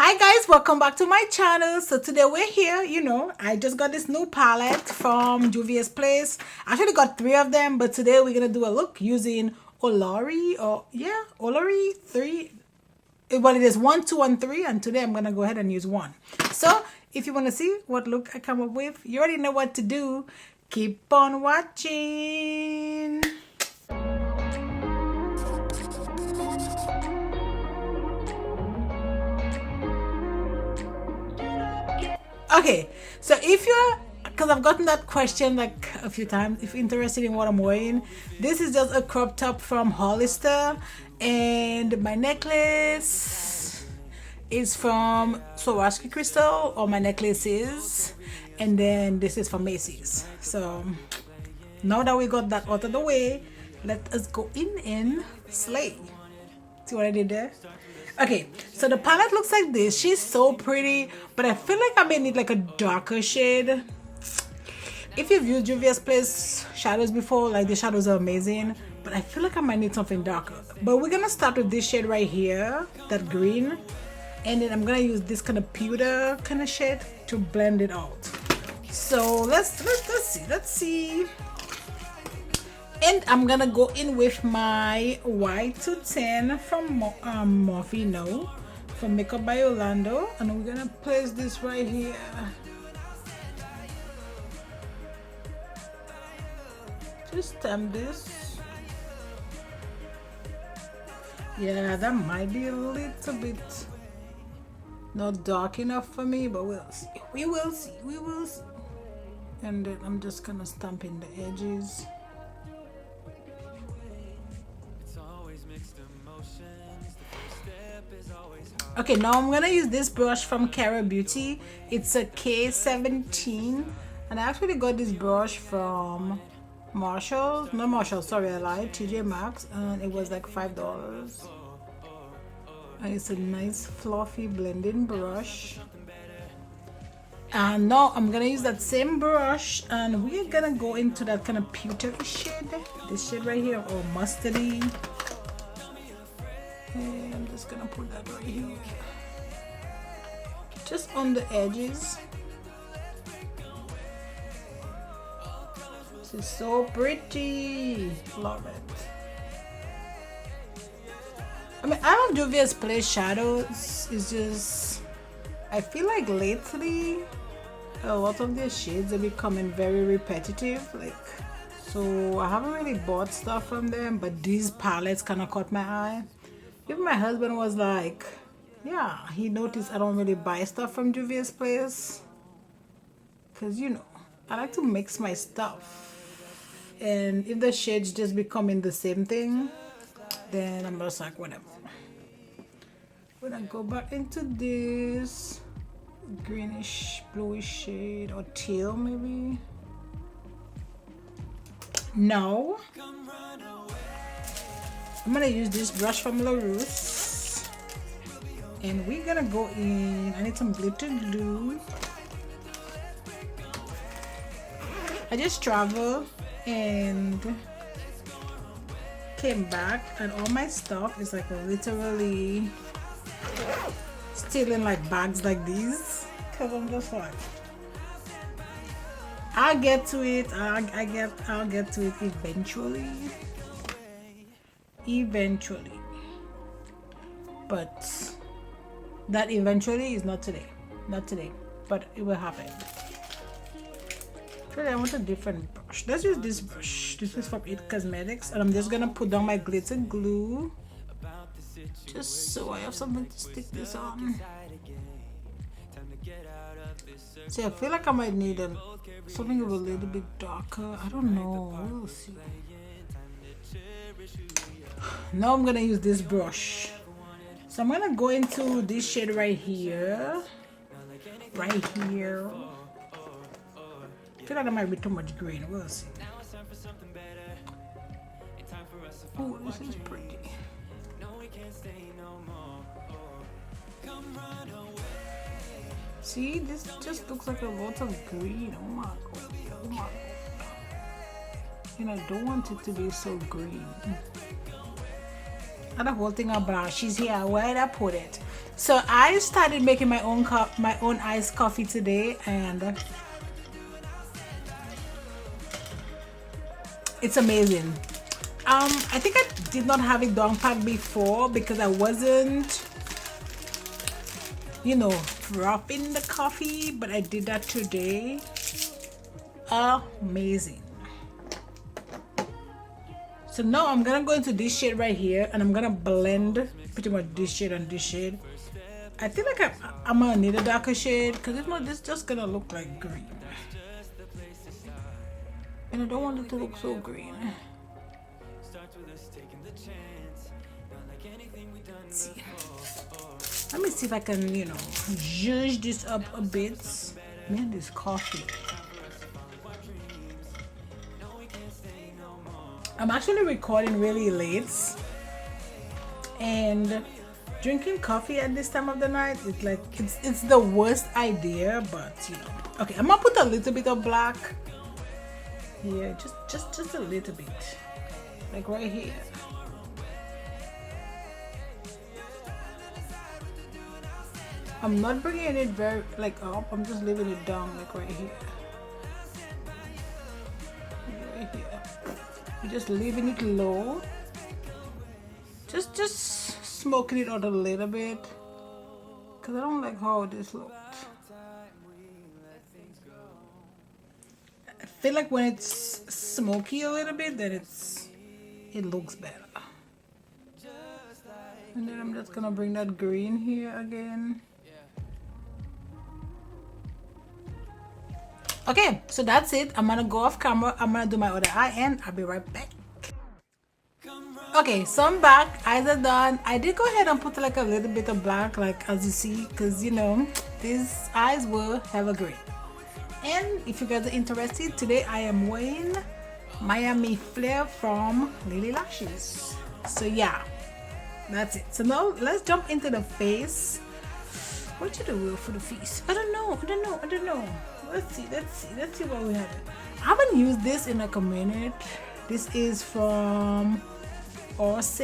Hi guys, welcome back to my channel. So today we're here, I just got this new palette from Juvia's place. I actually got 3 of them, but today we're gonna do a look using Olori, Olori 3. Well, it is 1, 2, and 3, and today I'm gonna go ahead and use 1. So if you want to see what look I come up with, you already know what to do. Keep on watching. Okay, so if you're, because I've gotten that question like a few times, if you're interested in what I'm wearing, this is just a crop top from Hollister, and my necklace is from Swarovski crystal, or my necklace is, and then this is from Macy's. So now that we got that out of the way, let us go in and slay. See what I did there? Okay, so the palette looks like this. She's so pretty, but I feel like I may need like a darker shade. If you've used Juvia's Place shadows before, like the shadows are amazing, but I feel like I might need something darker. But we're gonna start with this shade right here, that green, and then I'm gonna use this kind of pewter kind of shade to blend it out. So let's see. And I'm gonna go in with my Y210 from Morphe, from Makeup by Yolondo, and we're gonna place this right here. Just stamp this. Yeah, that might be a little bit not dark enough for me, but we'll see. We will see. And then I'm just gonna stamp in the edges. Okay, now I'm gonna use this brush from Kara Beauty. It's a K17, and I actually got this brush from Marshall. No, Marshall, sorry, I lied. TJ Maxx, and it was like $5. And it's a nice fluffy blending brush. And now I'm gonna use that same brush, and we're gonna go into that kind of pewter shade. This shade right here, or mustardy. And I'm just gonna put that right here, just on the edges. This is so pretty. Love it. I mean, I love Juvia's Place shadows. It's just, I feel like lately a lot of their shades are becoming very repetitive, so I haven't really bought stuff from them, but these palettes kind of caught my eye. Even my husband was like, yeah, he noticed I don't really buy stuff from Juvia's Place, because I like to mix my stuff, and if the shades just becoming the same thing, then I'm just like, whatever. When I go back into this greenish bluish shade, or teal maybe. Now I'm gonna use this brush from Ruce, and we're gonna go in. I need some glitter glue. I just traveled and came back, and all my stuff is like literally still in like bags like these, because I'm just like, I'll get to it. I'll get to it eventually. But that eventually is not today, but it will happen. Actually, I want a different brush. Let's use this brush. This is from e.l.f. Cosmetics, and I'm just gonna put down my glitter glue, just so I have something to stick this on. See, I feel like I might need something a little bit darker. I don't know, we'll see. Now I'm gonna use this brush. So I'm gonna go into this shade right here. I feel like that might be too much green. We'll see. Oh, this is pretty. See, this just looks like a lot of green. Oh my god. And I don't want it to be so green. Not a whole thing of blush. She's here. Where did I put it? So I started making my own iced coffee today, and it's amazing. I think I did not have it down pat before because I wasn't, you know, dropping the coffee, but I did that today. Amazing. So now I'm gonna go into this shade right here, and I'm gonna blend pretty much this shade and this shade. I feel like I'm gonna need a darker shade because if not, this just gonna look like green, and I don't want it to look so green. Let's see. Let me see if I can, you know, zhuzh this up a bit. Man, this coffee. I'm actually recording really late, and drinking coffee at this time of the night is like it's the worst idea, but you know. Okay, I'm gonna put a little bit of black. Yeah, just a little bit, like right here. I'm not bringing it very like up. I'm just leaving it down like right here. Right here. You're just leaving it low. Just smoking it out a little bit, because I don't like how this looked. I feel like when it's smoky a little bit, then it looks better. And then I'm just gonna bring that green here again. Okay, so that's it. I'm gonna go off camera. I'm gonna do my other eye, and I'll be right back. Okay, so I'm back. Eyes are done. I did go ahead and put like a little bit of black, like as you see, because you know these eyes were hella great. And if you guys are interested, today I am wearing Miami Flare from Lily Lashes. So yeah, that's it. So now let's jump into the face. What should I do for the face? I don't know. Let's see what we have. I haven't used this in like a minute. This is from Orce,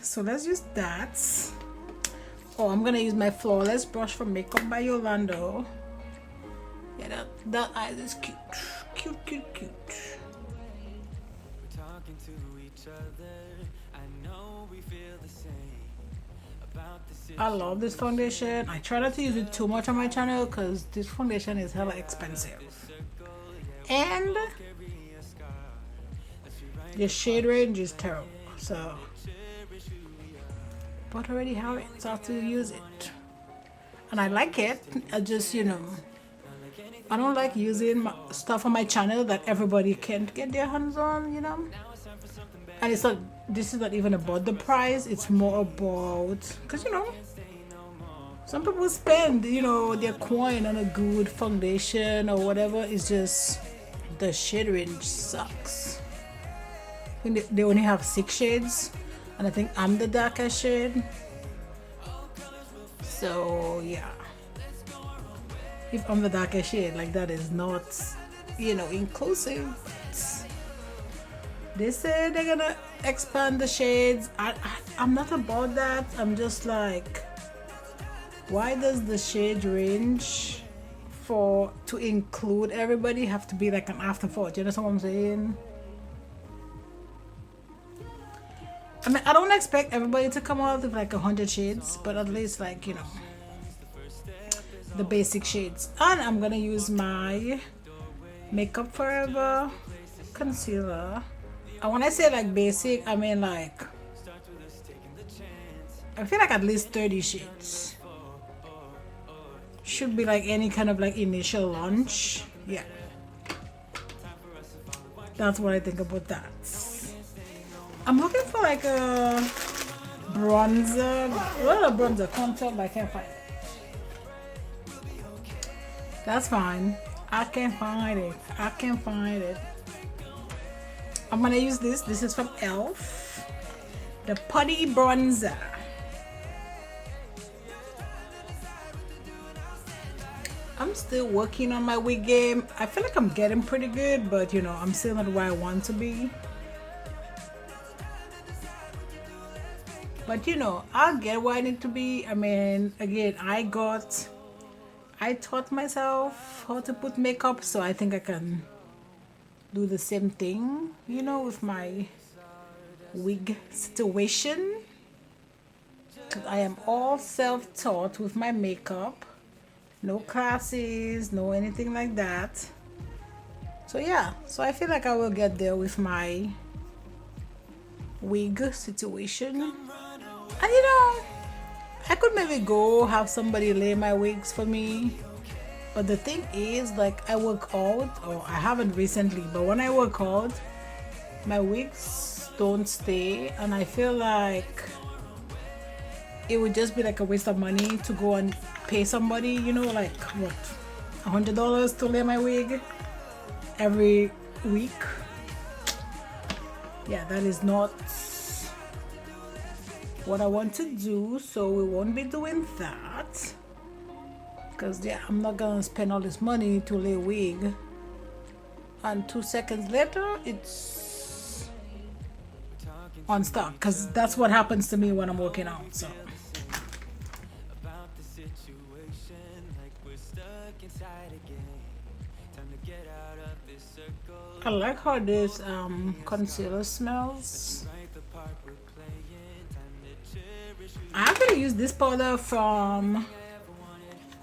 so let's use that. Oh, I'm gonna use my Flawless brush from Makeup by Yolondo. Yeah, that eye is cute. I love this foundation. I try not to use it too much on my channel because this foundation is hella expensive, and the shade range is terrible. So, but I already have it, so I have to use it, and I like it. I just, you know, I don't like using stuff on my channel that everybody can't get their hands on, you know. And it's not, this is not even about the price, it's more about, because you know, some people spend, you know, their coin on a good foundation or whatever. It's just the shade range sucks. I think they only have 6 shades, and I think I'm the darkest shade. So yeah, if I'm the darkest shade, like that is not, you know, inclusive. They say they're gonna expand the shades. I'm not about that. I'm just like, why does the shade range to include everybody have to be like an afterthought? You know what I'm saying? I mean, I don't expect everybody to come out with like 100 shades, but at least like, you know, the basic shades. And I'm gonna use my Makeup Forever concealer. And when I say like basic, I mean like, I feel like at least 30 shades. Should be like any kind of like initial launch. Yeah, that's what I think about that. I'm looking for like a bronzer. What a bronzer contour, but I can't find it. That's fine. I can't find it. I'm gonna use this. This is from e.l.f. The Putty Bronzer. I'm still working on my wig game. I feel like I'm getting pretty good, but you know, I'm still not where I want to be. But you know, I'll get where I need to be. I mean, again, I taught myself how to put makeup, so I think I can do the same thing, you know, with my wig situation. 'Cause I am all self-taught with my makeup. No classes, no anything like that. So yeah, so I feel like I will get there with my wig situation. And you know, I could maybe go have somebody lay my wigs for me. But the thing is, like, I work out, or I haven't recently, but when I work out, my wigs don't stay, and I feel like it would just be like a waste of money to go and pay somebody, you know, like what, $100 to lay my wig every week. Yeah, that is not what I want to do, so we won't be doing that. Because yeah, I'm not gonna spend all this money to lay a wig, and 2 seconds later it's on stock, because that's what happens to me when I'm working out. So I like how this concealer smells. I actually use this powder from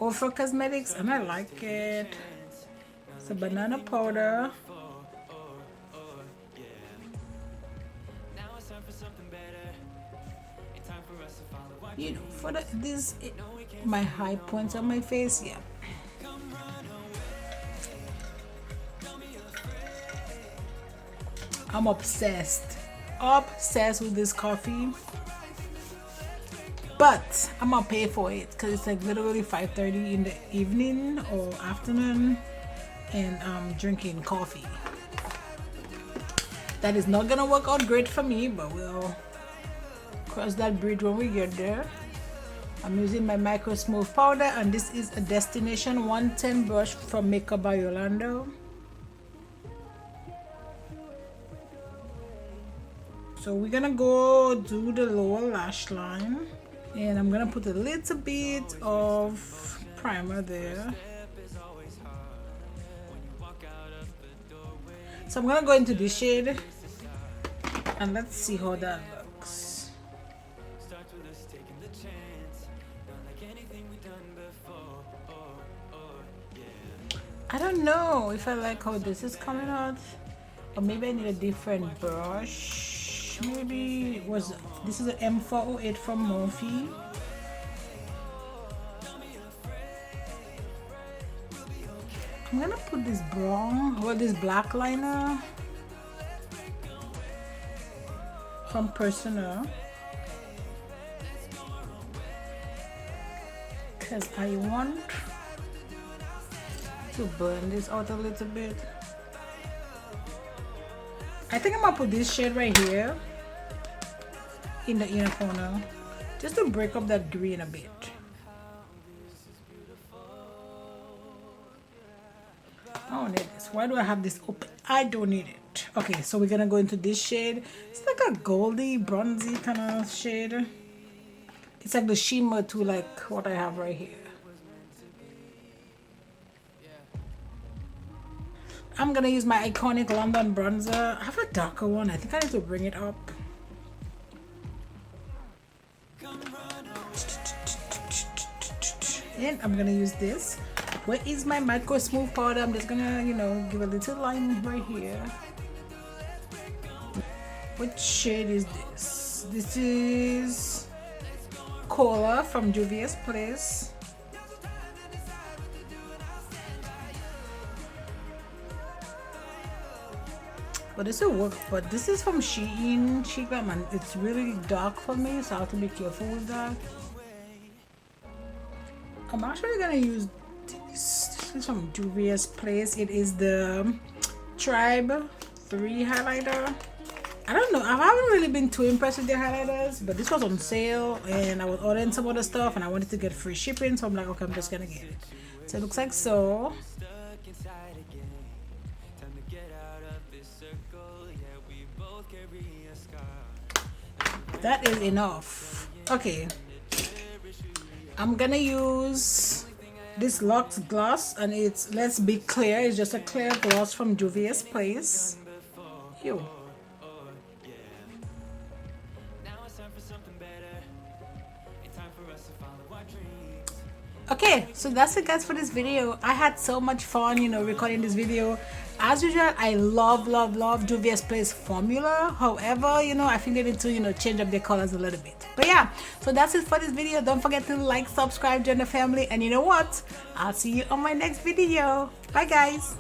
Ofra Cosmetics and I like it. It's a banana powder. You know, for my high points on my face, yeah. I'm obsessed with this coffee, but I'm gonna pay for it because it's like literally 5:30 in the evening or afternoon, and I'm drinking coffee. That is not gonna work out great for me, but we'll cross that bridge when we get there. I'm using my Micro Smooth powder, and this is a Destination 110 brush from Makeup by Yolondo. So we're gonna go do the lower lash line, and I'm gonna put a little bit of primer there. So I'm gonna go into this shade and let's see how that looks. I don't know if I like how this is coming out, or maybe I need a different brush. Maybe this is an M408 from Morphe. I'm gonna put this brown or this black liner from Personal, because I want to burn this out a little bit. I think I'm gonna put this shade right here in the inner corner just to break up that green a bit. I don't need this. Why do I have this open? I don't need it. Okay, so we're gonna go into this shade. It's like a goldy, bronzy kind of shade. It's like the shimmer to like what I have right here. I'm gonna use my iconic London bronzer. I have a darker one. I think I need to bring it up. And I'm gonna use this. Where is my Micro Smooth powder? I'm just gonna, you know, give a little line right here. What shade is this? This is Cola from Juvia's Place. But this will work, but this is from Shein, and it's really dark for me, so I have to be careful with that. I'm actually gonna use this. This is from Juvia's Place. It is the Tribe 3 highlighter. I don't know, I haven't really been too impressed with their highlighters, but this was on sale and I was ordering some other stuff and I wanted to get free shipping, so I'm like, okay, I'm just gonna get it. So it looks like so. That is enough. Okay, I'm gonna use this Luxe gloss, and it's Let's Be Clear. It's just a clear gloss from Juvia's place. Ew. Okay, so that's it guys for this video. I had so much fun, you know, recording this video. As usual, I love Juvia's Place formula. However, you know, I think they need to, you know, change up their colors a little bit. But yeah, so that's it for this video. Don't forget to like, subscribe, join the family, and you know what? I'll see you on my next video. Bye guys.